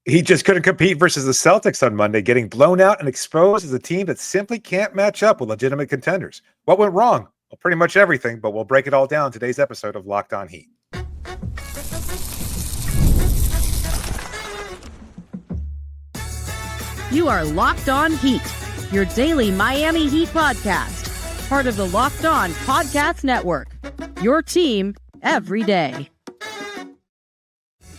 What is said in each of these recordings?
He just couldn't compete versus the Celtics on Monday, getting blown out and exposed as a team that simply can't match up with legitimate contenders. What went wrong? Well, pretty much everything, but we'll break it all down in today's episode of Locked On Heat. You are Locked On Heat, your daily Miami Heat podcast, part of the Locked On Podcast Network, your team every day.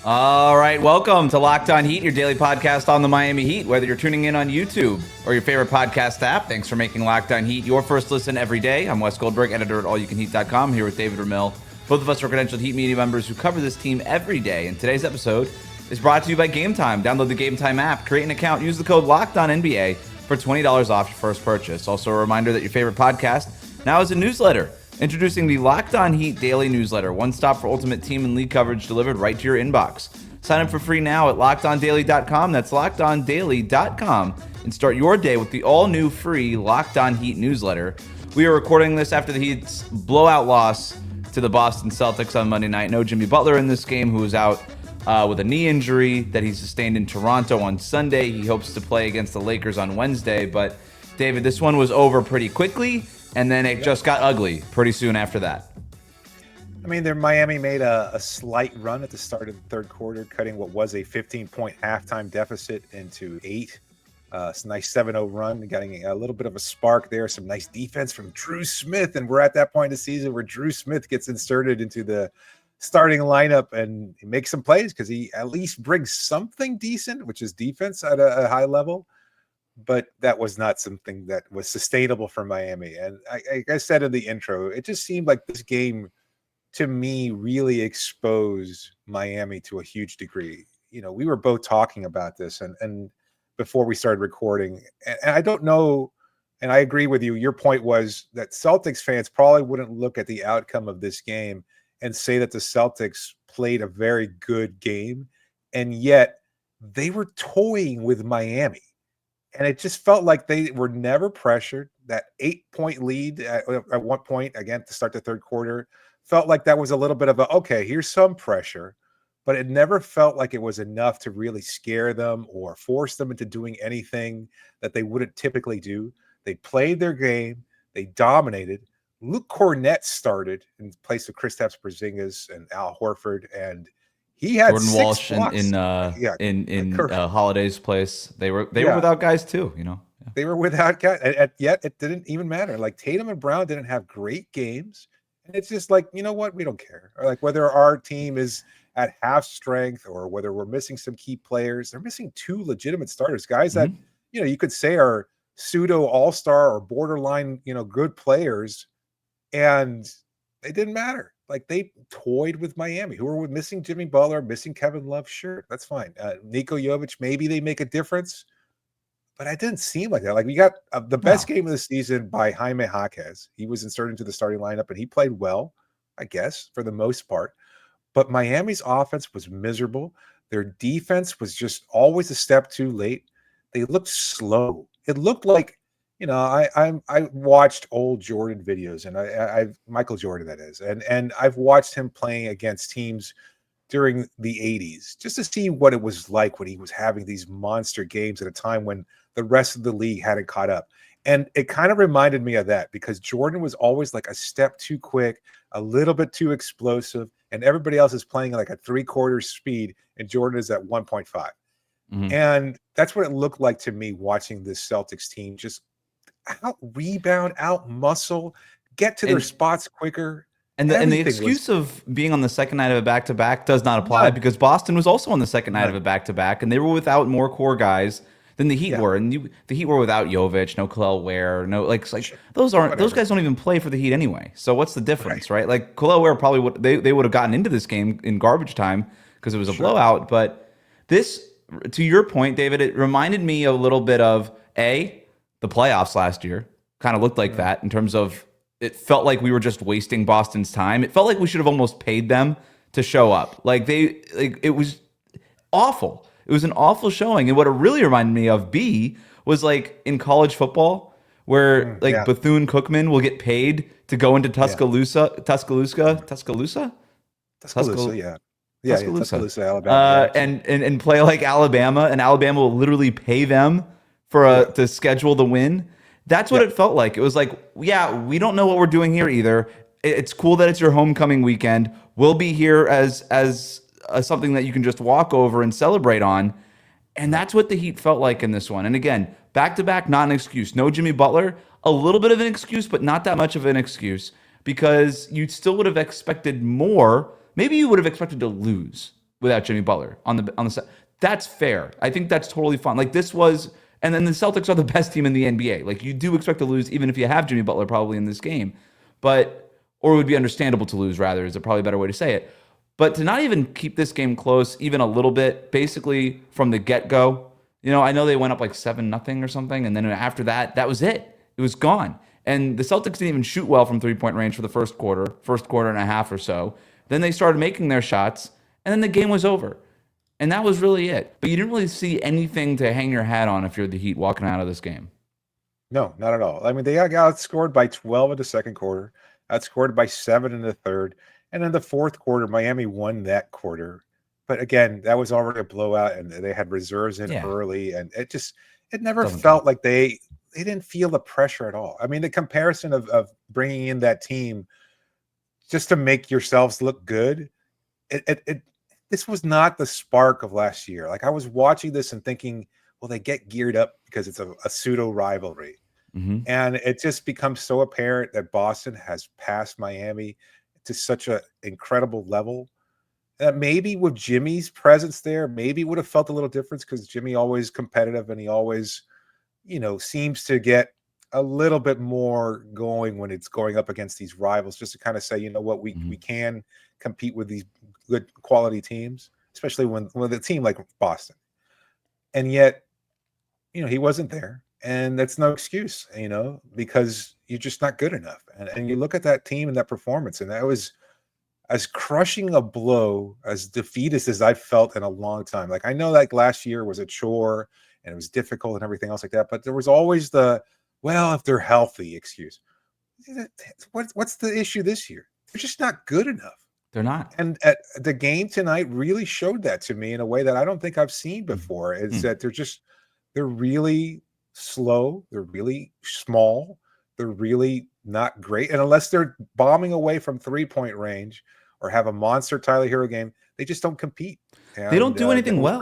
All right, welcome to Locked On Heat, your daily podcast on the Miami Heat. Whether you're tuning in on YouTube or your favorite podcast app, thanks for making Locked On Heat your first listen every day. I'm Wes Goldberg, editor at allyoucanheat.com, here with David Ramil. Both of us are credentialed Heat media members who cover this team every day. And today's episode is brought to you by Game Time. Download the Game Time app, create an account, use the code LOCKEDONNBA for $20 off your first purchase. Also a reminder that your favorite podcast now is a newsletter. Introducing the Locked On Heat Daily Newsletter, one stop for ultimate team and league coverage delivered right to your inbox. Sign up for free now at LockedOnDaily.com. That's LockedOnDaily.com. And start your day with the all-new free Locked On Heat newsletter. We are recording this after the Heat's blowout loss to the Boston Celtics on Monday night. No Jimmy Butler in this game, who was out with a knee injury that he sustained in Toronto on Sunday. He hopes to play against the Lakers on Wednesday. But, David, this one was over pretty quickly. And then it just got ugly pretty soon after that. I mean, Miami made a slight run at the start of the third quarter, cutting what was a 15-point halftime deficit into 8. It's a nice 7-0 run, getting a little bit of a spark there. Some nice defense from Drew Smith. And we're at that point in the season where Drew Smith gets inserted into the starting lineup and he makes some plays because he at least brings something decent, which is defense at a high level. But that was not something that was sustainable for Miami. And like I said in the intro, it just seemed like this game, to me, really exposed Miami to a huge degree. You know, we were both talking about this and before we started recording. And I don't know, and I agree with you. Your point was that Celtics fans probably wouldn't look at the outcome of this game and say that the Celtics played a very good game. And yet they were toying with Miami. And it just felt like they were never pressured. That 8-point lead at one point, again, to start the third quarter, felt like that was a little bit of a, okay, here's some pressure. But it never felt like it was enough to really scare them or force them into doing anything that they wouldn't typically do. They played their game. They dominated. Luke Cornett started in place of Kristaps Porzingis and Al Horford, and he had Jordan Walsh in Holiday's place. They were without guys too, you know. Yeah. They were without guys, and yet it didn't even matter. Like Tatum and Brown didn't have great games, and it's just like, you know what, we don't care. Or like whether our team is at half strength or whether we're missing some key players. They're missing 2 legitimate starters, guys that you could say are pseudo all-star or borderline good players, and it didn't matter. Like they toyed with Miami, who were missing Jimmy Butler, missing Kevin Love. Sure, that's fine. Niko Jovic, maybe they make a difference, but it didn't seem like that. Like we got the best game of the season by Jaime Jaquez. He was inserted into the starting lineup and he played well, I guess, for the most part. But Miami's offense was miserable. Their defense was just always a step too late. They looked slow. It looked like, I watched old Jordan videos, and I've Michael Jordan, that is, and I've watched him playing against teams during the 80s just to see what it was like when he was having these monster games at a time when the rest of the league hadn't caught up. And it kind of reminded me of that because Jordan was always like a step too quick, a little bit too explosive, and everybody else is playing like a 3/4 speed, and Jordan is at 1.5. Mm-hmm. And that's what it looked like to me watching this Celtics team just out rebound, out muscle, get to their spots quicker. And the excuse of being on the second night of a back-to-back does not apply because Boston was also on the second night of a back-to-back, and they were without more core guys than the Heat were. And the Heat were without Jovic, no Kel'el Ware, no those guys don't even play for the Heat anyway. So what's the difference, right? Like Kel'el Ware probably would they would have gotten into this game in garbage time because it was a blowout. But this, to your point, David, it reminded me a little bit of the playoffs last year. Kind of looked like that in terms of it felt like we were just wasting Boston's time. It felt like we should have almost paid them to show up. It was awful. It was an awful showing. And what it really reminded me of, was like in college football where Bethune-Cookman will get paid to go into Tuscaloosa, Yeah, yeah, Tuscaloosa, Alabama. Yeah, And play like Alabama, and Alabama will literally pay them to schedule the win. That's what it felt like. It was like, yeah, we don't know what we're doing here either. It's cool that it's your homecoming weekend. We'll be here as something that you can just walk over and celebrate on. And that's what the Heat felt like in this one. And again, back-to-back, not an excuse. No Jimmy Butler, a little bit of an excuse, but not that much of an excuse, because you still would have expected more. Maybe you would have expected to lose without Jimmy Butler on the set. That's fair. I think that's totally fine. Like this was, and then the Celtics are the best team in the NBA. Like you do expect to lose, even if you have Jimmy Butler probably in this game, or it would be understandable to lose rather, is probably a better way to say it. But to not even keep this game close, even a little bit, basically from the get-go, I know they went up like 7-0 or something, and then after that, that was it. It was gone. And the Celtics didn't even shoot well from three-point range for the first quarter and a half or so. Then they started making their shots, and then the game was over. And that was really it. But you didn't really see anything to hang your hat on if you're the Heat walking out of this game. No, not at all. I mean, they got outscored by 12 in the second quarter, outscored by 7 in the third. And in the fourth quarter, Miami won that quarter. But again, that was already a blowout, and they had reserves in early. And it never felt like they didn't feel the pressure at all. I mean, the comparison of bringing in that team just to make yourselves look good, this was not the spark of last year. Like I was watching this and thinking, well, they get geared up because it's a pseudo rivalry. Mm-hmm. And it just becomes so apparent that Boston has passed Miami to such an incredible level that maybe with Jimmy's presence there, maybe would have felt a little difference, because Jimmy always competitive and he always, seems to get a little bit more going when it's going up against these rivals, just to kind of say, you know what, we can compete with these good quality teams, especially when a team like Boston. And yet, he wasn't there. And that's no excuse, because you're just not good enough. And you look at that team and that performance, and that was as crushing a blow, as defeatist as I've felt in a long time. Like I know like last year was a chore and it was difficult and everything else like that, but there was always if they're healthy excuse. What's the issue this year? They're just not good enough. They're not. And the game tonight really showed that to me in a way that I don't think I've seen before, is that they're really slow, they're really small, they're really not great. And unless they're bombing away from 3-point range or have a monster Tyler Hero game, they just don't compete. And, they don't do anything well.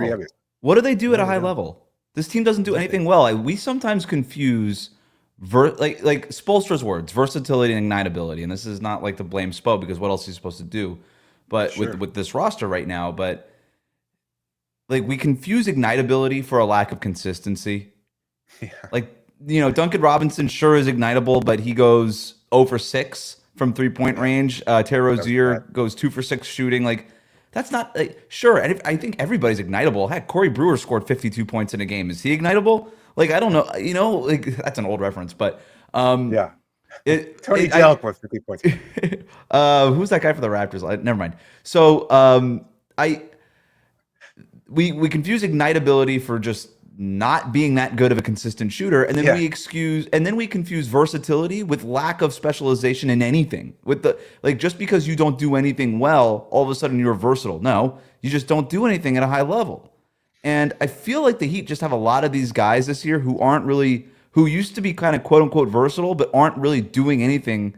What do they do at a high level? This team doesn't do anything well. We sometimes confuse like Spoelstra's words, versatility and ignitability. And this is not like to blame Spo, because what else is he supposed to do? But with this roster right now, but like we confuse ignitability for a lack of consistency. Yeah. Like, Duncan Robinson sure is ignitable, but he goes 0 for 6 from 3-point range. Terry Rozier goes 2 for 6 shooting. Like, that's not sure. And I think everybody's ignitable. Heck, Corey Brewer scored 52 points in a game. Is he ignitable? Like, I don't know. Like that's an old reference, but Tony Delk with 50 points. Who's that guy for the Raptors? Never mind. So we confuse ignitability for just not being that good of a consistent shooter, and then we confuse versatility with lack of specialization in anything. With just because you don't do anything well, all of a sudden you're versatile. No, you just don't do anything at a high level. And I feel like the Heat just have a lot of these guys this year who used to be kind of quote unquote versatile, but aren't really doing anything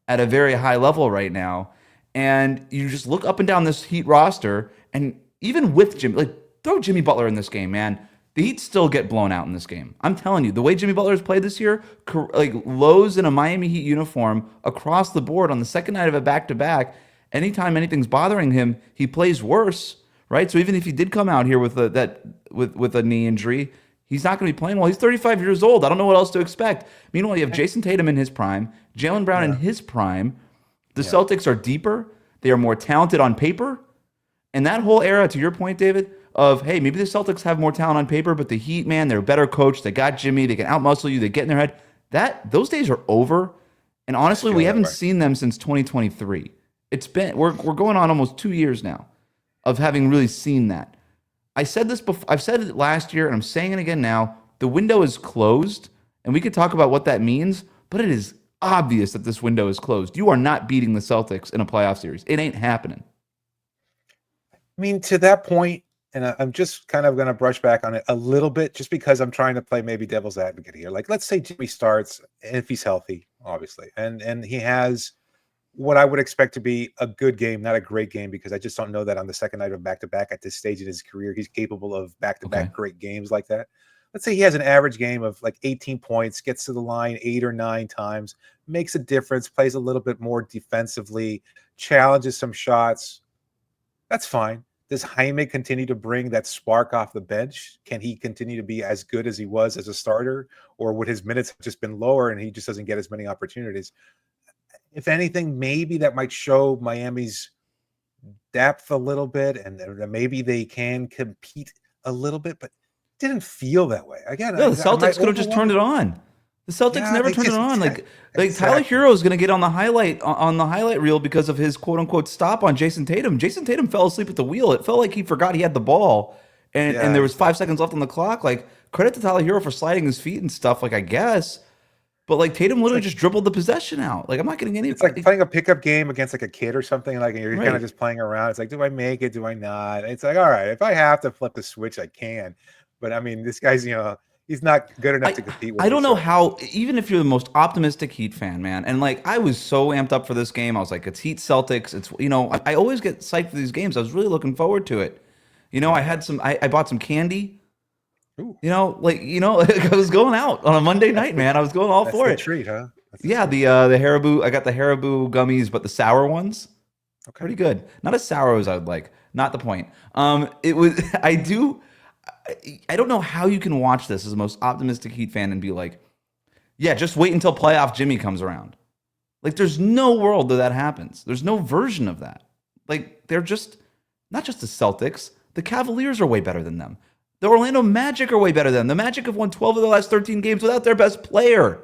at a very high level right now. And you just look up and down this Heat roster, and even with Jimmy, throw Jimmy Butler in this game, man. The Heat still get blown out in this game. I'm telling you, the way Jimmy Butler has played this year, lows in a Miami Heat uniform across the board on the second night of a back-to-back. Anytime anything's bothering him, he plays worse, right? So even if he did come out here with a knee injury, he's not going to be playing well. He's 35 years old. I don't know what else to expect. Meanwhile, you have Jason Tatum in his prime, Jaylen Brown in his prime. The Celtics are deeper. They are more talented on paper. And that whole era, to your point, David, of, hey, maybe the Celtics have more talent on paper, but the Heat, man, they're a better coach. They got Jimmy. They can outmuscle you. They get in their head. Those days are over. And honestly, we haven't seen them since 2023. We're going on almost 2 years now of having really seen that. I said this before. I've said it last year, and I'm saying it again now. The window is closed, and we could talk about what that means, but it is obvious that this window is closed. You are not beating the Celtics in a playoff series. It ain't happening. mean, to that point, and I'm just kind of going to brush back on it a little bit, just because I'm trying to play maybe devil's advocate here. Like, let's say Jimmy starts, and if he's healthy, obviously, and he has what I would expect to be a good game, not a great game, because I just don't know that on the second night of back-to-back at this stage in his career, he's capable of back-to-back great games like that. Let's say he has an average game of like 18 points, gets to the line 8 or 9 times, makes a difference, plays a little bit more defensively, challenges some shots. That's fine. Does Jaime continue to bring that spark off the bench? Can he continue to be as good as he was as a starter? Or would his minutes have just been lower and he just doesn't get as many opportunities? If anything, maybe that might show Miami's depth a little bit, and maybe they can compete a little bit, but it didn't feel that way. Again, the Celtics could have just turned it on. The Celtics never turned it on. Like Tyler Hero is going to get on the highlight reel because of his quote unquote stop on Jason Tatum. Jason Tatum fell asleep at the wheel. It felt like he forgot he had the ball, and there was 5 seconds left on the clock. Like, credit to Tyler Hero for sliding his feet and stuff. Like, I guess. But like Tatum literally just dribbled the possession out. Like, I'm not getting any. It's like playing a pickup game against like a kid or something. Like, you're kind of just playing around. It's like, do I make it? Do I not? It's like, all right, if I have to flip the switch, I can. But I mean, this guy's, he's not good enough to compete with. I don't know how. Even if you're the most optimistic Heat fan, man, and like I was so amped up for this game. I was like, it's Heat Celtics. It's I always get psyched for these games. I was really looking forward to it. I had some. I bought some candy. Ooh. I was going out on a Monday night, man. I was going all for it. Treat, huh? The Haribo. I got the Haribo gummies, but the sour ones. Okay. Pretty good. Not as sour as I would like. Not the point. It was. I don't know how you can watch this as the most optimistic Heat fan and be like, yeah, just wait until playoff Jimmy comes around. Like, there's no world that happens. There's no version of that. Like, they're just not just the Celtics. The Cavaliers are way better than them. The Orlando Magic are way better than them. The Magic have won 12 of the last 13 games without their best player.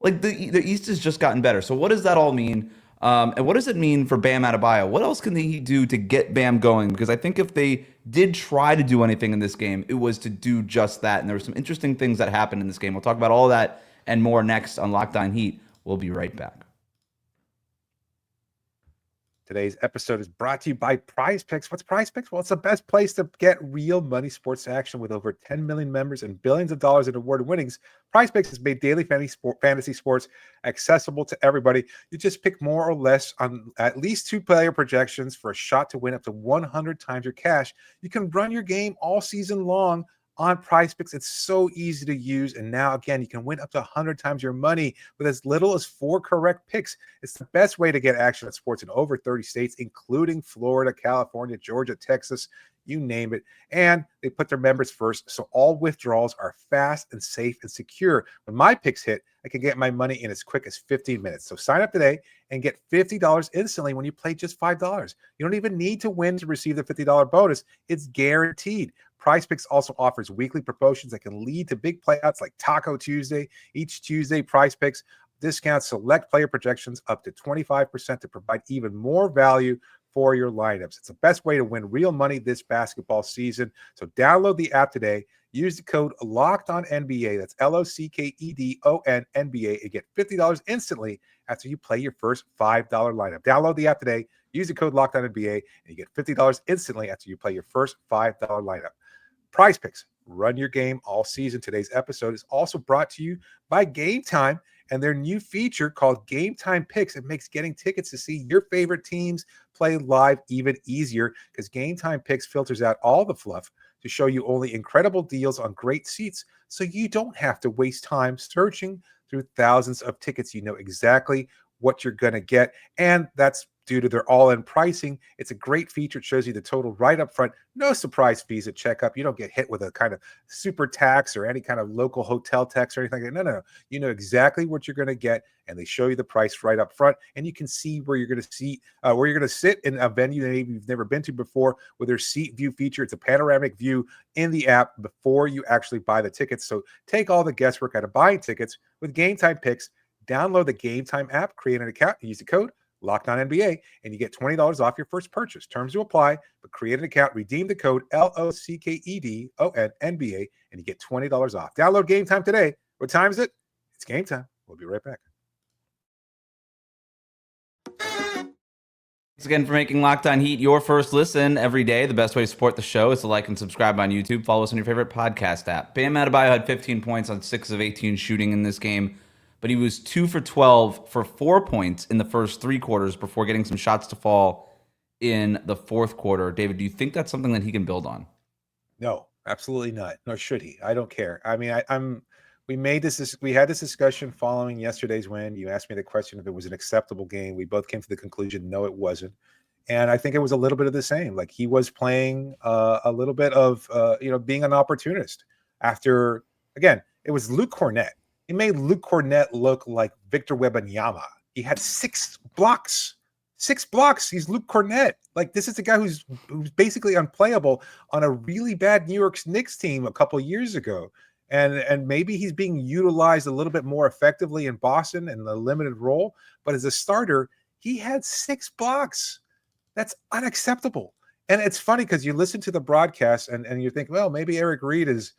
Like, the East has just gotten better. So what does that all mean? And what does it mean for Bam Adebayo? What else can the Heat do to get Bam going? Because I think if they did try to do anything in this game, it was to do just that. And there were some interesting things that happened in this game. We'll talk about all that and more next on Locked On Heat. We'll be right back. Today's episode is brought to you by Prize Picks. What's Prize Picks? Well, it's the best place to get real money sports action with over 10 million members and billions of dollars in award winnings. Prize Picks has made daily fantasy sports accessible to everybody. You just pick more or less on at least 2 player projections for a shot to win up to 100 times your cash. You can run your game all season long on Prize Picks. It's so easy to use. And now, again, you can win up to 100 times your money with as little as 4 correct picks. It's the best way to get action at sports in over 30 states, including Florida, California, Georgia, Texas, you name it. And they put their members first, so all withdrawals are fast and safe and secure. When my picks hit, I can get my money in as quick as 15 minutes. So sign up today and get $50 instantly when you play just $5. You don't even need to win to receive the $50 bonus. It's guaranteed. Prize Picks also offers weekly promotions that can lead to big playouts like Taco Tuesday. Each Tuesday, Prize Picks discounts select player projections up to 25% to provide even more value for your lineups. It's the best way to win real money this basketball season. So download the app today. Use the code LOCKEDONNBA. That's LOCKEDONNBA and get $50 instantly after you play your first $5 lineup. Download the app today. Use the code LOCKEDONNBA and you get $50 instantly after you play your first $5 lineup. Prize Picks, run your game all season. Today's episode is also brought to you by Game Time and their new feature called Game Time Picks. It makes getting tickets to see your favorite teams play live even easier because Game Time Picks filters out all the fluff to show you only incredible deals on great seats so you don't have to waste time searching through thousands of tickets. You know exactly what you're going to get, and that's due to their all-in pricing. It's a great feature. It shows you the total right up front. No surprise fees at checkup. You don't get hit with a kind of super tax or any kind of local hotel tax or anything like that. No. You know exactly what you're going to get, and they show you the price right up front, and you can see where you're going to see where you're going to sit in a venue that maybe you've never been to before with their seat view feature. It's a panoramic view in the app before you actually buy the tickets. So take all the guesswork out of buying tickets with Game Time Picks. Download the Game Time app, create an account, and use the code LOCKEDONNBA, and you get $20 off your first purchase. Terms to apply, but create an account, redeem the code LOCKEDONNBA, and you get $20 off. Download Game Time today. What time is it? It's game time. We'll be right back. Thanks again for making Locked On Heat your first listen every day. The best way to support the show is to like and subscribe on YouTube. Follow us on your favorite podcast app. Bam Adebayo had 15 points on 6 of 18 shooting in this game, but he was 2 for 12 for 4 points in the first 3 quarters before getting some shots to fall in the fourth quarter. David, do you think that's something that he can build on? No, absolutely not. Nor should he. I don't care. I mean, we had this discussion following yesterday's win. You asked me the question if it was an acceptable game. We both came to the conclusion, no, it wasn't. And I think it was a little bit of the same. Like he was playing a little bit of, being an opportunist after, again, it was Luke Cornett. He made Luke Cornett look like Victor Wembanyama. He had 6 blocks. 6 blocks. He's Luke Cornett. Like this is a guy who's basically unplayable on a really bad New York Knicks team a couple of years ago. And maybe he's being utilized a little bit more effectively in Boston in the limited role. But as a starter, he had 6 blocks. That's unacceptable. And it's funny because you listen to the broadcast and you think, well, maybe Eric Reed is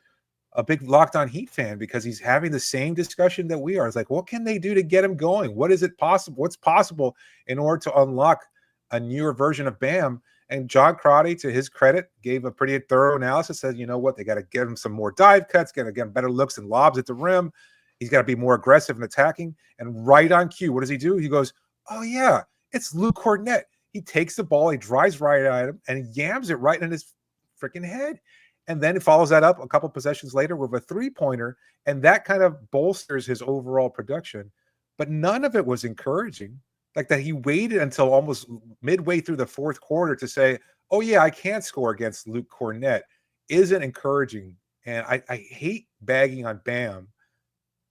a big Locked On Heat fan because he's having the same discussion that we are. It's like, what can they do to get him going? What's possible in order to unlock a newer version of Bam? And John Crotty, to his credit, gave a pretty thorough analysis, said, you know what, they got to give him some more dive cuts, got to get him better looks and lobs at the rim. He's got to be more aggressive in attacking. And right on cue, what does he do? He goes, oh yeah, it's Luke Cornett. He takes the ball, he drives right at him, and he yams it right in his freaking head. And then he follows that up a couple possessions later with a 3-pointer, and that kind of bolsters his overall production. But none of it was encouraging. Like that he waited until almost midway through the fourth quarter to say, oh yeah, I can't score against Luke Cornett, isn't encouraging. And I hate bagging on Bam,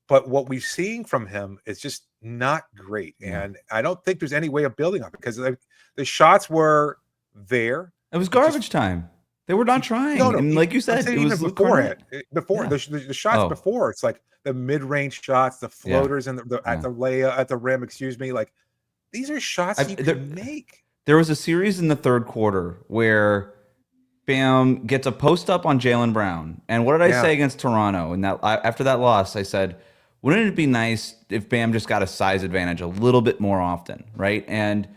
but what we've seen from him is just not great. And I don't think there's any way of building on it because the shots were there. It was garbage time. They were not trying. No, and like you said, it was beforehand. The shots before, it's like the mid-range shots, the floaters and at the layup at the rim, excuse me. Like these are shots you can make. There was a series in the third quarter where Bam gets a post up on Jaylen Brown. And what did I say against Toronto? And that after that loss, I said, wouldn't it be nice if Bam just got a size advantage a little bit more often, right? And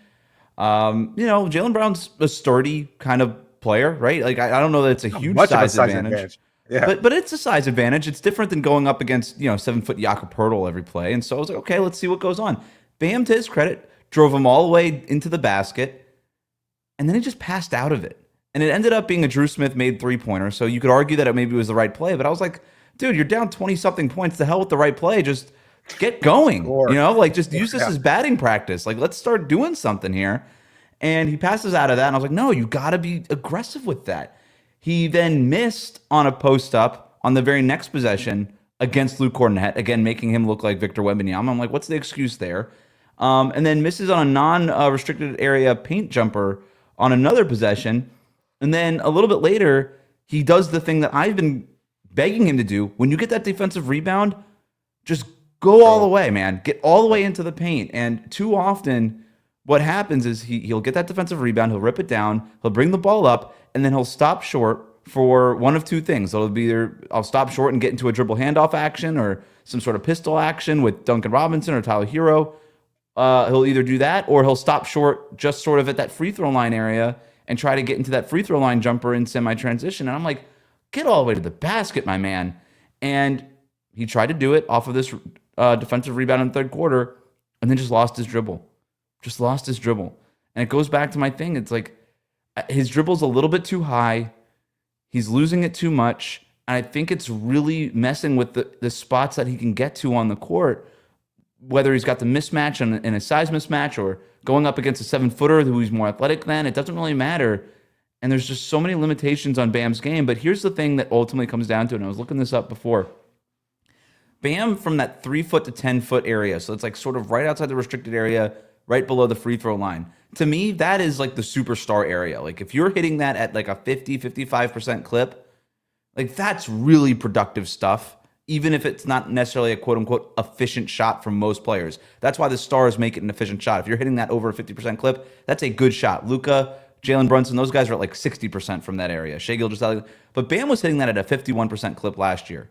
Jaylen Brown's a sturdy kind of player, right? Like I don't know that it's a huge size advantage. Yeah. But it's a size advantage. It's different than going up against 7-foot Jakob Poeltl every play. And so I was like, okay, let's see what goes on. Bam, to his credit, drove him all the way into the basket, and then he just passed out of it. And it ended up being a Drew Smith made 3-pointer. So you could argue that it maybe was the right play, but I was like, dude, you're down 20-something points. The hell with the right play. Just get going. Just use this as batting practice. Like, let's start doing something here. And he passes out of that, and I was like, no, you got to be aggressive with that. He then missed on a post-up on the very next possession against Luke Cornett, again, making him look like Victor Wembanyama. I'm like, what's the excuse there? And then misses on a non-restricted area paint jumper on another possession. And then a little bit later, he does the thing that I've been begging him to do. When you get that defensive rebound, just go all the way, man. Get all the way into the paint. And too often, what happens is he'll get that defensive rebound, he'll rip it down, he'll bring the ball up, and then he'll stop short for one of two things. It'll be either I'll stop short and get into a dribble handoff action or some sort of pistol action with Duncan Robinson or Tyler Hero. He'll either do that or he'll stop short just sort of at that free throw line area and try to get into that free throw line jumper in semi-transition. And I'm like, get all the way to the basket, my man. And he tried to do it off of this defensive rebound in the third quarter and then just lost his dribble. And it goes back to my thing. It's like his dribble's a little bit too high. He's losing it too much. And I think it's really messing with the spots that he can get to on the court, whether he's got the mismatch and a size mismatch or going up against a 7-footer who he's more athletic than. It doesn't really matter. And there's just so many limitations on Bam's game. But here's the thing that ultimately comes down to it, and I was looking this up before. Bam from that 3-foot to 10-foot area, so it's like sort of right outside the restricted area, right below the free throw line. To me, that is like the superstar area. Like if you're hitting that at like a 55% clip, like that's really productive stuff, even if it's not necessarily a quote-unquote efficient shot from most players. That's why the stars make it an efficient shot. If you're hitting that over a 50% clip, that's a good shot. Luka, Jalen Brunson, those guys are at like 60% from that area. Shai Gilgeous-Alexander, but Bam was hitting that at a 51% clip last year.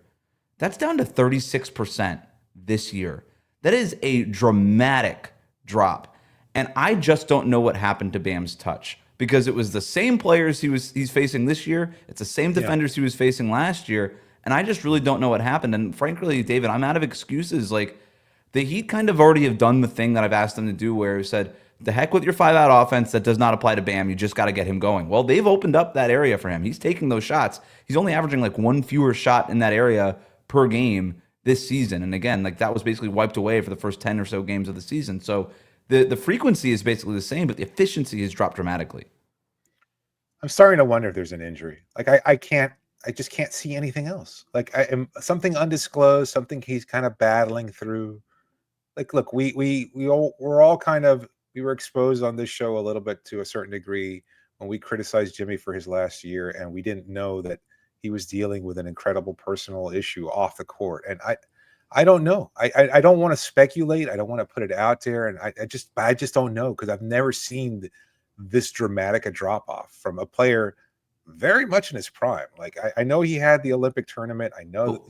That's down to 36% this year. That is a dramatic drop. And I just don't know what happened to Bam's touch, because it was the same players he's facing this year. It's the same defenders he was facing last year. And I just really don't know what happened. And frankly, David, I'm out of excuses. Like, the Heat kind of already have done the thing that I've asked them to do, where he said, the heck with your 5-out offense. That does not apply to Bam. You just got to get him going. Well, they've opened up that area for him. He's taking those shots. He's only averaging like one fewer shot in that area per game this season. And again, like, that was basically wiped away for the first 10 or so games of the season. So the frequency is basically the same, but the efficiency has dropped dramatically. I'm starting to wonder if there's an injury. Like, I just can't see anything else. Like, I am something undisclosed, something he's kind of battling through. Like, look, we're all kind of, we were exposed on this show a little bit to a certain degree when we criticized Jimmy for his last year, and we didn't know that he was dealing with an incredible personal issue off the court. And I don't know. I don't want to speculate. I don't want to put it out there. And I just don't know, because I've never seen this dramatic a drop off from a player very much in his prime. Like, I know he had the Olympic tournament. I know,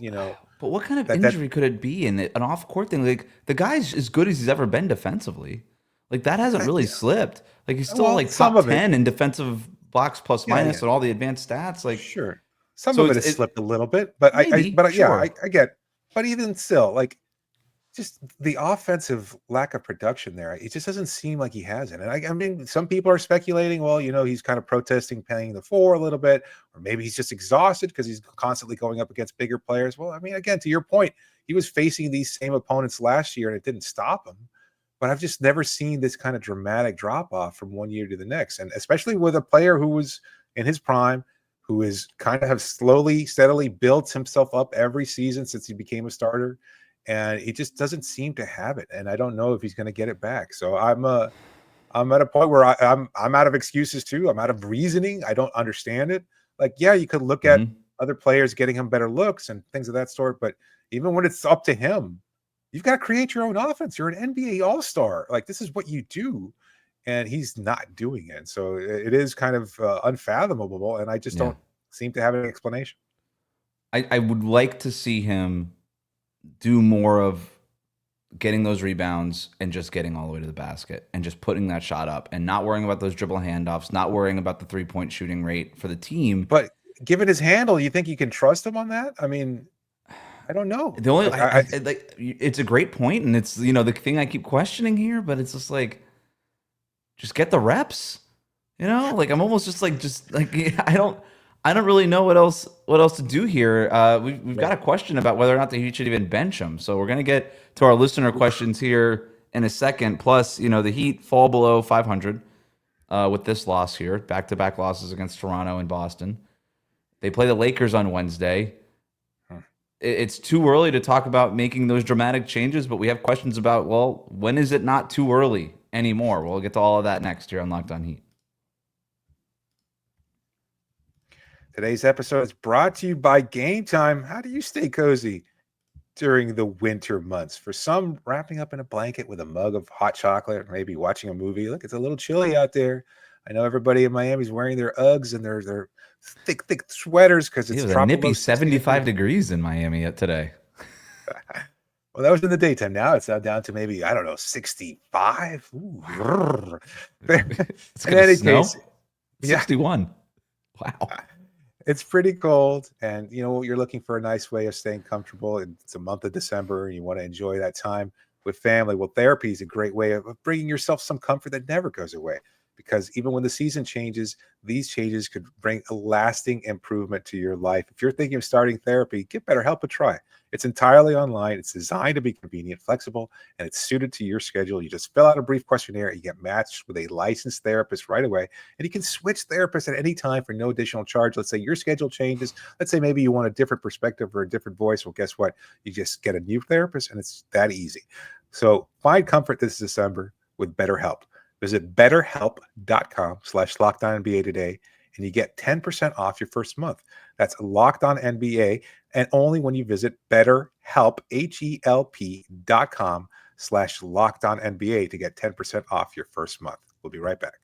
But what kind of injury could it be? And an off court thing, like, the guy's as good as he's ever been defensively. Like, that hasn't really slipped. Like, he's still like top 10 in defensive blocks plus minus and all the advanced stats. Like, sure, some of it has slipped a little bit, but I get. But even still, like, just the offensive lack of production there, it just doesn't seem like he has it. And I mean, some people are speculating, well, he's kind of protesting paying the 4 a little bit, or maybe he's just exhausted because he's constantly going up against bigger players. Well, I mean, again, to your point, he was facing these same opponents last year and it didn't stop him. But I've just never seen this kind of dramatic drop off from one year to the next. And especially with a player who was in his prime, who is kind of have slowly, steadily built himself up every season since he became a starter. And he just doesn't seem to have it. And I don't know if he's going to get it back. So I'm at a point where I'm out of excuses too. I'm out of reasoning. I don't understand it. Like, yeah, you could look at other players getting him better looks and things of that sort. But even when it's up to him, you've got to create your own offense. You're an NBA all-star. Like, this is what you do. And he's not doing it. So it is kind of unfathomable. And I just don't seem to have an explanation. I would like to see him do more of getting those rebounds and just getting all the way to the basket and just putting that shot up and not worrying about those dribble handoffs, not worrying about the 3-point shooting rate for the team. But given his handle, you think you can trust him on that? I mean, I don't know. The only like, it's a great point, and it's the thing I keep questioning here, but it's just like, just get the reps. Like, I'm almost just like I don't really know what else to do here. We've got a question about whether or not the Heat should even bench him. So we're gonna get to our listener questions here in a second. Plus, the Heat fall below 500 with this loss here, back-to-back losses against Toronto and Boston. They play the Lakers on Wednesday. It's too early to talk about making those dramatic changes, but we have questions about, well, when is it not too early anymore? We'll get to all of that next here on Locked On Heat. Today's episode is brought to you by Game Time. How do you stay cozy during the winter months? For some, wrapping up in a blanket with a mug of hot chocolate, maybe watching a movie. Look, it's a little chilly out there. I know everybody in Miami is wearing their Uggs and their thick sweaters because it's a nippy 75 degrees in Miami today. Well, that was in the daytime. Now it's down to maybe, I don't know, 65. Ooh. It's in any case, 61. Wow. It's pretty cold, and you're looking for a nice way of staying comfortable. It's a month of December, and you want to enjoy that time with family. Well, therapy is a great way of bringing yourself some comfort that never goes away. Because even when the season changes, these changes could bring a lasting improvement to your life. If you're thinking of starting therapy, give BetterHelp a try. It's entirely online. It's designed to be convenient, flexible, and it's suited to your schedule. You just fill out a brief questionnaire. You get matched with a licensed therapist right away, and you can switch therapists at any time for no additional charge. Let's say your schedule changes. Let's say maybe you want a different perspective or a different voice. Well, guess what? You just get a new therapist, and it's that easy. So find comfort this December with BetterHelp. Visit BetterHelp.com/LockedOnNBA today, and you get 10% off your first month. That's Locked On NBA, and only when you visit BetterHelp, HELP.com/LockedOnNBA to get 10% off your first month. We'll be right back.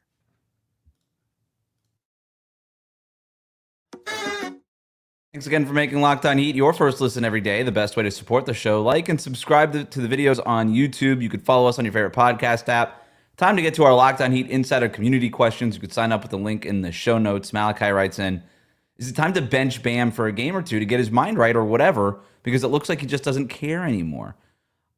Thanks again for making Locked On Heat your first listen every day. The best way to support the show, like and subscribe to the videos on YouTube. You could follow us on your favorite podcast app. Time to get to our Locked On Heat Insider community questions. You could sign up with the link in the show notes. Malachi writes in, is it time to bench Bam for a game or two to get his mind right or whatever? Because it looks like he just doesn't care anymore.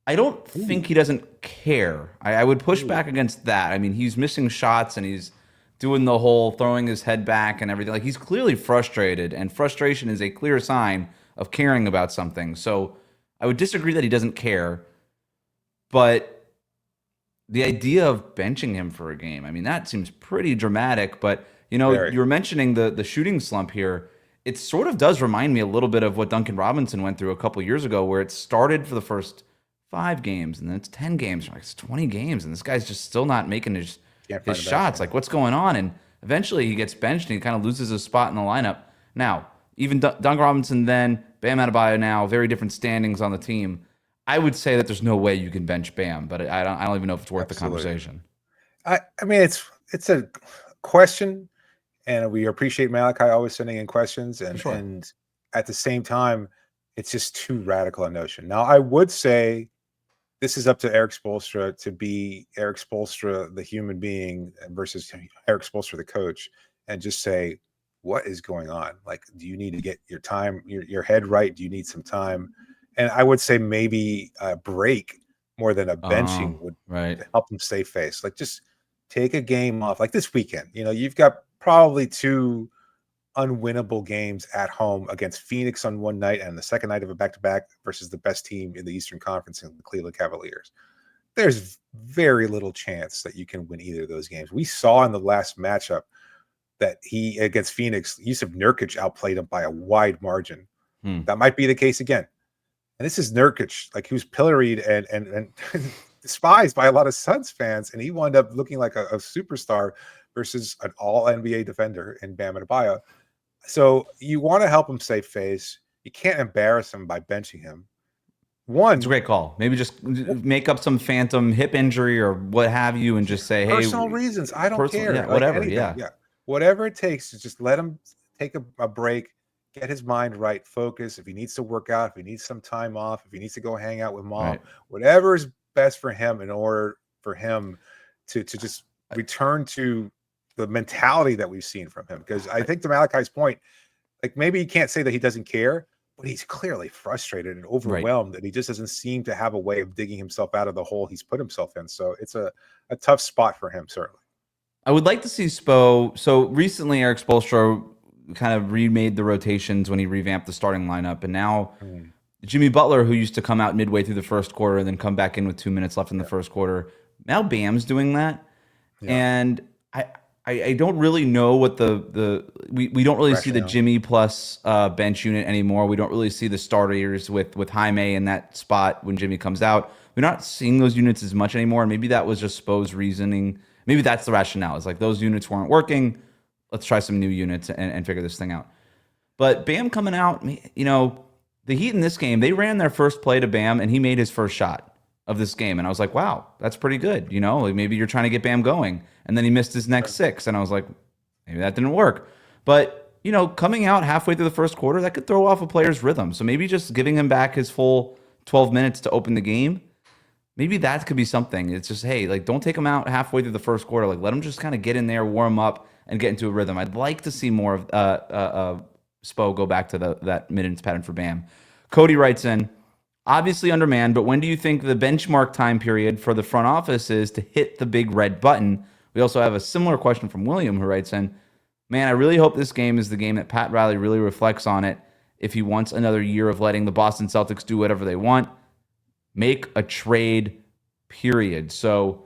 I don't think he doesn't care. I would push back against that. I mean, he's missing shots and he's doing the whole throwing his head back and everything. Like, he's clearly frustrated, and frustration is a clear sign of caring about something. So I would disagree that he doesn't care, but the idea of benching him for a game, I mean, that seems pretty dramatic. But, you know, you were mentioning the shooting slump here. It sort of does remind me a little bit of what Duncan Robinson went through a couple years ago, where it started for the first 5 games, and then it's 10 games, like it's 20 games, and this guy's just still not making his shots. Like, what's going on? And eventually he gets benched, and he kind of loses his spot in the lineup. Now, even Duncan Robinson then, Bam Adebayo now, very different standings on the team. I would say that there's no way you can bench Bam, but I don't even know if it's worth the conversation. I mean, it's a question, and we appreciate Malachi always sending in questions, and at the same time, it's just too radical a notion. Now, I would say this is up to Eric Spoelstra to be Eric Spoelstra, the human being, versus Eric Spoelstra, the coach, and just say, what is going on? Like, do you need to get your time, your head right? Do you need some time? And I would say maybe a break more than a benching would help him save face. Like, just take a game off. Like this weekend, you know, you've got probably 2 unwinnable games at home against Phoenix on one night and the second night of a back-to-back versus the best team in the Eastern Conference in the Cleveland Cavaliers. There's very little chance that you can win either of those games. We saw in the last matchup that he against Phoenix, Yusuf Nurkic outplayed him by a wide margin. That might be the case again. And this is Nurkic, like, who's pilloried and despised by a lot of Suns fans, and he wound up looking like a superstar versus an all-NBA defender in Bam Adebayo. So you want to help him save face. You can't embarrass him by benching him. It's a great call. Maybe just make up some phantom hip injury or what have you, and just say, personal reasons. I don't care. Yeah, whatever. Anything. Yeah. Whatever it takes to just let him take a break, get his mind right, focus. If he needs to work out, if he needs some time off, if he needs to go hang out with mom, whatever is best for him in order for him to just return to the mentality that we've seen from him. Because I think to Malachi's point, like, maybe you can't say that he doesn't care, but he's clearly frustrated and overwhelmed, and he just doesn't seem to have a way of digging himself out of the hole he's put himself in. So it's a tough spot for him, certainly. I would like to see Spo. So recently, Eric Spoelstra kind of remade the rotations when he revamped the starting lineup, and now Jimmy Butler, who used to come out midway through the first quarter and then come back in with 2 minutes left in the first quarter, now Bam's doing that, and I don't really know what we don't really see the Jimmy plus bench unit anymore. We don't really see the starters with Jaime in that spot when Jimmy comes out. We're not seeing those units as much anymore. And maybe that was just Spo's reasoning. Maybe that's the rationale. It's like, those units weren't working. Let's try some new units and figure this thing out. But Bam coming out, you know, the Heat in this game, they ran their first play to Bam, and he made his first shot of this game. And I was like, wow, that's pretty good. You know, like, maybe you're trying to get Bam going. And then he missed his next 6. And I was like, maybe that didn't work. But, you know, coming out halfway through the first quarter, that could throw off a player's rhythm. So maybe just giving him back his full 12 minutes to open the game, maybe that could be something. It's just, hey, like, don't take him out halfway through the first quarter. Like, let him just kind of get in there, warm up, and get into a rhythm. I'd like to see more of Spo go back to that minutes pattern for Bam. Cody writes in, obviously undermanned, but when do you think the benchmark time period for the front office is to hit the big red button? We also have a similar question from William, who writes in, man, I really hope this game is the game that Pat Riley really reflects on it if he wants another year of letting the Boston Celtics do whatever they want. Make a trade, period. So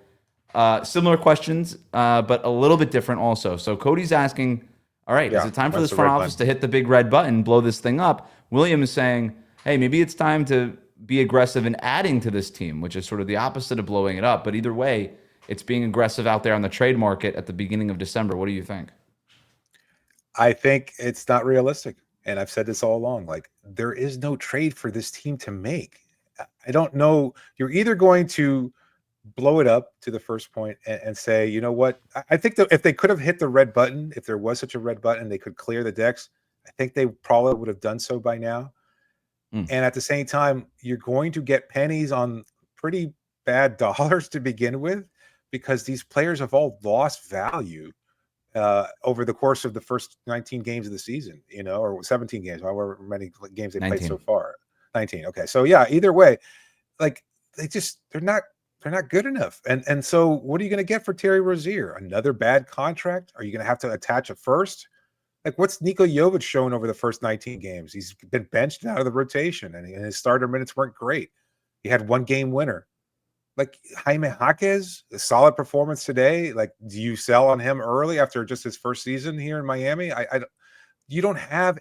similar questions, but a little bit different also. So Cody's asking, all right, is it time for this front office to hit the big red button, blow this thing up? William is saying, hey, maybe it's time to be aggressive in adding to this team, which is sort of the opposite of blowing it up. But either way, it's being aggressive out there on the trade market at the beginning of December. What do you think? I think it's not realistic. And I've said this all along. Like, there is no trade for this team to make. I don't know. You're either going to blow it up to the first point and say, you know what? I think that if they could have hit the red button, if there was such a red button, they could clear the decks. I think they probably would have done so by now. And at the same time, you're going to get pennies on pretty bad dollars to begin with. because these players have all lost value over the course of the first 19 games of the season, or 17 games, however many games they played 19. so far. 19. Okay. So yeah, either way, like they're not good enough. And so what are you going to get for Terry Rozier? Another bad contract? Are you going to have to attach a first? Like, what's Niko Jovic shown over the first 19 games? He's been benched out of the rotation, and his starter minutes weren't great. He had one game winner. Like Jaime Jaquez, a solid performance today. Like, do you sell on him early after just his first season here in Miami? You don't have.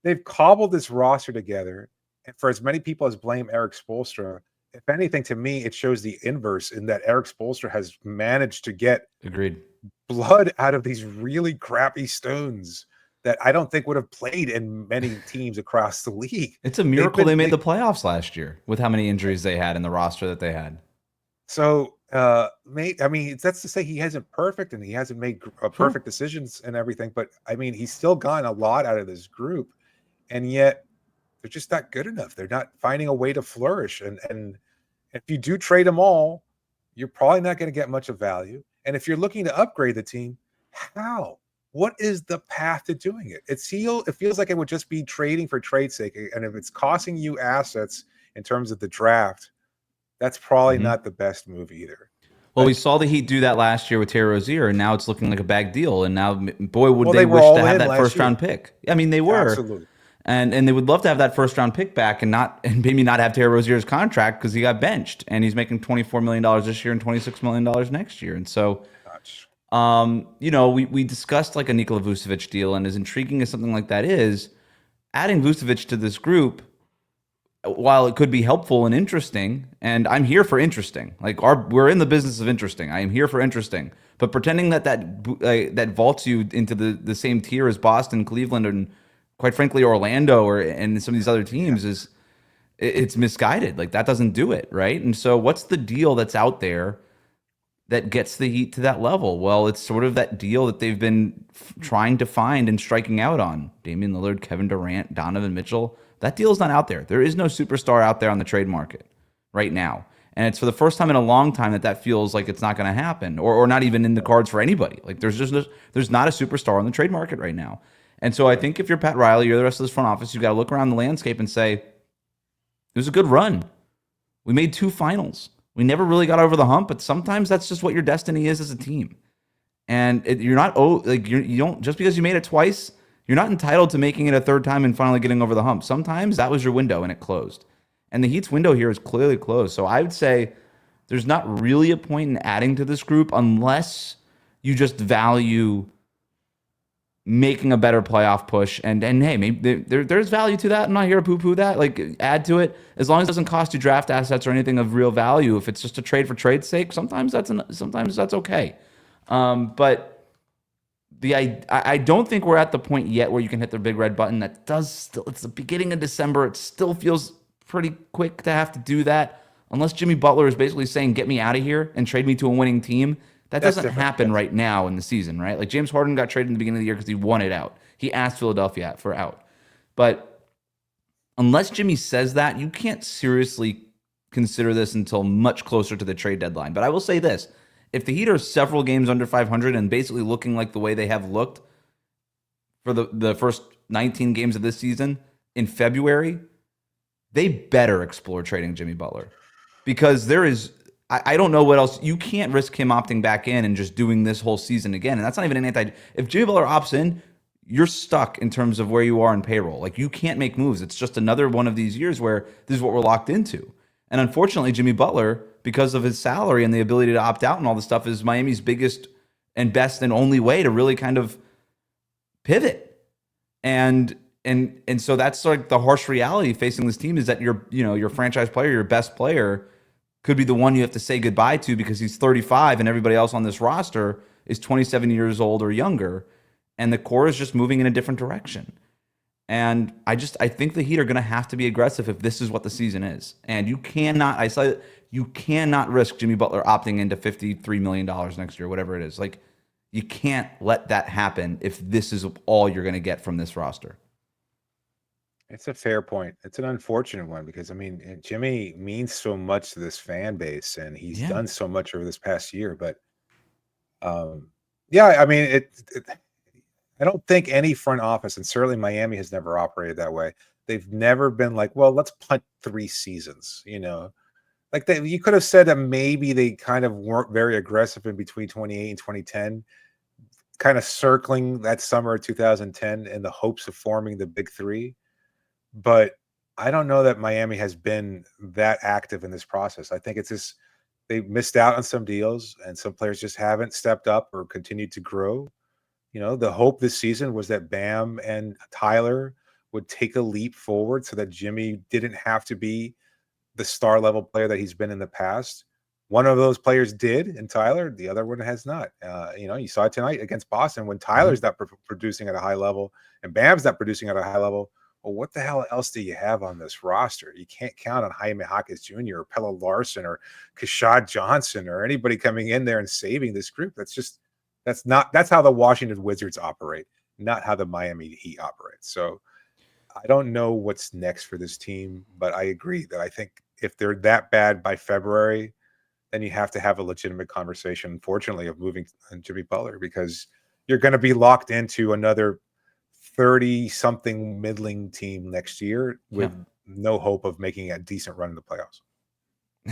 They've cobbled this roster together, and for as many people as blame Eric Spoelstra, if anything, to me, it shows the inverse in that Eric Spoelstra has managed to get blood out of these really crappy stones that I don't think would have played in many teams across the league. It's a miracle they made the playoffs last year with how many injuries they had in the roster that they had. So, I mean, that's to say he hasn't perfect and he hasn't made perfect decisions and everything, but I mean, he's still gotten a lot out of this group, and yet they're just not good enough. They're not finding a way to flourish. And if you do trade them all, you're probably not going to get much of value. And if you're looking to upgrade the team, how? What is the path to doing it? It feels like it would just be trading for trade's sake. And if it's costing you assets in terms of the draft, that's probably not the best move either. Well, we saw the Heat do that last year with Terry Rozier, and now it's looking like a bag deal. And now, boy, would they wish to have that first-round pick. I mean, they were. Absolutely. And they would love to have that first-round pick back and maybe not have Terry Rozier's contract because he got benched, and he's making $24 million this year and $26 million next year. And so, we discussed like a Nikola Vucevic deal, and as intriguing as something like that is, adding Vucevic to this group, while it could be helpful and interesting, and I'm here for interesting. Like we're in the business of interesting. I am here for interesting. But pretending that vaults you into the same tier as Boston, Cleveland, and quite frankly Orlando and some of these other teams it's misguided. Like that doesn't do it, right? And so what's the deal that's out there that gets the Heat to that level? Well, it's sort of that deal that they've been trying to find and striking out on. Damian Lillard, Kevin Durant, Donovan Mitchell. That deal is not out there. There is no superstar out there on the trade market right now. And it's for the first time in a long time that feels like it's not going to happen or not even in the cards for anybody. Like there's not a superstar on the trade market right now. And so I think if you're Pat Riley, you're the rest of this front office, you've got to look around the landscape and say, it was a good run. We made 2 finals. We never really got over the hump, but sometimes that's just what your destiny is as a team. And you're not you don't just because you made it twice, you're not entitled to making it a third time and finally getting over the hump. Sometimes that was your window and it closed. And the Heat's window here is clearly closed. So I would say there's not really a point in adding to this group unless you just value making a better playoff push. And hey, maybe there's value to that. I'm not here to poo-poo that. Like, add to it. As long as it doesn't cost you draft assets or anything of real value, if it's just a trade for trade's sake, sometimes that's okay. But I don't think we're at the point yet where you can hit the big red button. It's the beginning of December. It still feels pretty quick to have to do that. Unless Jimmy Butler is basically saying, get me out of here and trade me to a winning team. That doesn't happen right now in the season, right? Like James Harden got traded in the beginning of the year because he wanted out. He asked Philadelphia for out. But unless Jimmy says that, you can't seriously consider this until much closer to the trade deadline. But I will say this. If the Heat are several games under 500 and basically looking like the way they have looked for the first 19 games of this season in February, they better explore trading Jimmy Butler. Because there is... I don't know what else. You can't risk him opting back in and just doing this whole season again. And that's not even an If Jimmy Butler opts in, you're stuck in terms of where you are in payroll. Like, you can't make moves. It's just another one of these years where this is what we're locked into. And unfortunately, Jimmy Butler, because of his salary and the ability to opt out and all this stuff, is Miami's biggest and best and only way to really kind of pivot. And so that's like the harsh reality facing this team is that your franchise player, your best player, could be the one you have to say goodbye to because he's 35 and everybody else on this roster is 27 years old or younger, and the core is just moving in a different direction. And I think the Heat are going to have to be aggressive if this is what the season is. And you cannot risk Jimmy Butler opting into $53 million next year, whatever it is. Like, you can't let that happen if this is all you're going to get from this roster. It's a fair point. It's an unfortunate one because I mean, Jimmy means so much to this fan base, and he's Yeah. done so much over this past year. But yeah, I mean, I don't think any front office, and certainly Miami has never operated that way. They've never been like, well, let's punt 3 seasons. Like you could have said that maybe they kind of weren't very aggressive in between 28 and 2010, kind of circling that summer of 2010 in the hopes of forming the big three. But I don't know that Miami has been that active in this process. I think it's just they missed out on some deals, and some players just haven't stepped up or continued to grow. The hope this season was that Bam and Tyler would take a leap forward so that Jimmy didn't have to be the star level player that he's been in the past. One of those players did, and Tyler, the other one has not. You saw it tonight against Boston when Tyler's not producing at a high level and Bam's not producing at a high level. Well, what the hell else do you have on this roster? You can't count on Jaime Jaquez Jr. or Pella Larson or Kashad Johnson or anybody coming in there and saving this group. That's how the Washington Wizards operate, not how the Miami Heat operate. So I don't know what's next for this team, but I agree that I think if they're that bad by February, then you have to have a legitimate conversation, unfortunately, of moving Jimmy Butler, because you're going to be locked into another 30-something middling team next year with no hope of making a decent run in the playoffs.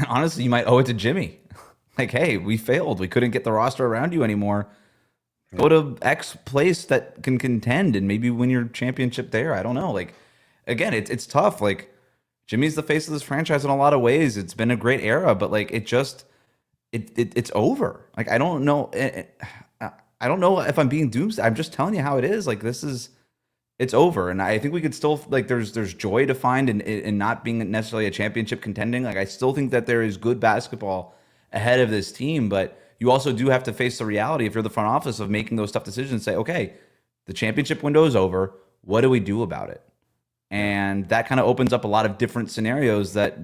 Honestly, you might owe it to Jimmy. Like, hey, we failed. We couldn't get the roster around you anymore. Go to X place that can contend and maybe win your championship there. I don't know. Like, again, it's tough. Like, Jimmy's the face of this franchise in a lot of ways. It's been a great era, but like it's over. Like I don't know if I'm being doomsday. I'm just telling you how it is. Like it's over, and I think we could still like there's joy to find in not being necessarily a championship contending. Like I still think that there is good basketball ahead of this team, but you also do have to face the reality if you're the front office of making those tough decisions. Say, okay, the championship window is over. What do we do about it? And that kind of opens up a lot of different scenarios that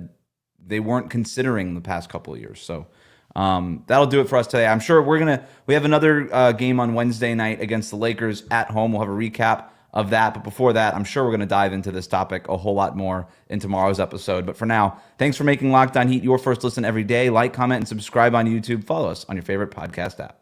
they weren't considering the past couple of years. So that'll do it for us today. I'm sure we have another game on Wednesday night against the Lakers at home. We'll have a recap of that. But before that, I'm sure we're going to dive into this topic a whole lot more in tomorrow's episode. But for now, thanks for making Locked On Heat your first listen every day. Like, comment, and subscribe on YouTube. Follow us on your favorite podcast app.